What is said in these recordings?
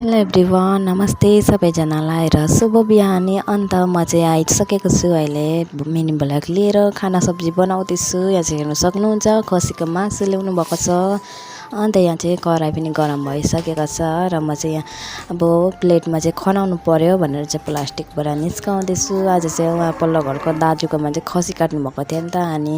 Hello everyone, नमस्ते सबैजनालाई र शुभ बिहानी। म चाहिँ आइसकेको छु अहिले मिनी भ्लग लिएर। खाना सब्जी बनाउँदैछु। यहाँ चाहिँ हेर्न सक्नुहुन्छ खसीको मासु ल्याउनु भएको छ। यहाँ चाहिँ कराई पनि गरम भइसकेको छ र म चाहिँ यहाँ अब प्लेटमा चाहिँ खनाउनु पर्यो भनेर चाहिँ प्लास्टिकबाट निस्काउँदैछु। आज चाहिँ उहाँ पल्लो घरको दाजुकोमा चाहिँ खसी काट्नु भएको थियो नि त, अनि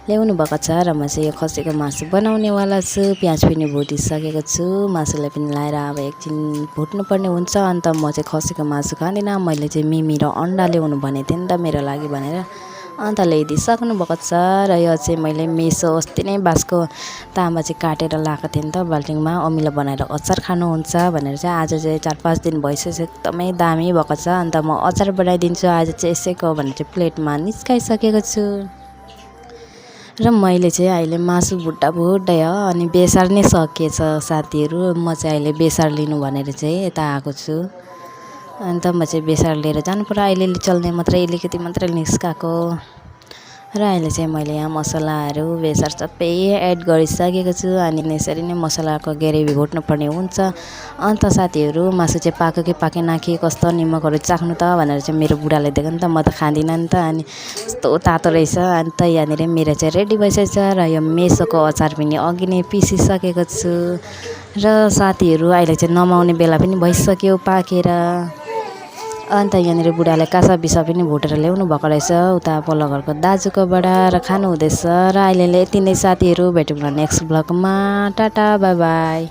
ल्याउनु भएको छ र म चाहिँ यो खसीको मासु बनाउनेवाला छु। प्याज पनि भुटिसकेको छु, मासुलाई पनि लाएर अब एकछिन भुट्नुपर्ने हुन्छ। म चाहिँ खसीको मासु खाँदिनँ। मैले चाहिँ मिमी र अन्डा ल्याउनु भनेको थिएँ नि त मेरो लागि भनेर, ल्याइदिइसक्नु भएको छ। र यो चाहिँ मैले मेसो अस्ति नै बाँसको तामा चाहिँ काटेर ल्याएको थिएँ नि त बाल्टिङमा, अमिलो बनाएर अचार खानुहुन्छ भनेर चाहिँ। आज चाहिँ 4-5 दिन भइसक्यो, एकदमै दामी भएको छ। म अचार बनाइदिन्छु आज चाहिँ यसैको भनेर चाहिँ प्लेटमा निस्काइसकेको छु। र मैले चाहिँ अहिले मासु भुट्दै अनि बेसार नै सकिएछ साथीहरू। म चाहिँ अहिले बेसार लिनु भनेर चाहिँ यता आएको छु। म चाहिँ बेसार लिएर जानु पर्यो। अहिले चल्ने मात्रै अलिकति मात्रै निस्काएको। र अहिले चाहिँ मैले यहाँ मसलाहरू बेसार सबै एड गरिसकेको छु। अनि यसरी नै मसलाको ग्रेभी भुट्नुपर्ने हुन्छ। साथीहरू मासु चाहिँ पाक्यो कि पाकेन कि कस्तो निमकहरू चाख्नु त भनेर चाहिँ मेरो बुढाले दिएको नि त, म त खाँदिनँ नि त। अनि यस्तो तातो रहेछ। यहाँनिर मेरो चाहिँ रेडी भइसकेछ। र यो मेसोको अचार पनि अघि नै पिसिसकेको छु। र साथीहरू अहिले चाहिँ नमाउने बेला पनि भइसक्यो पाकेर। यहाँनिर बुढाले कासा बिसा पनि भुटेर ल्याउनु भएको रहेछ उता पल्लो घरको दाजुकोबाट, र खानु हुँदैछ। र अहिले यति नै साथीहरू, भेटौँ न नेक्स्ट ब्लगमा। Tata bye by.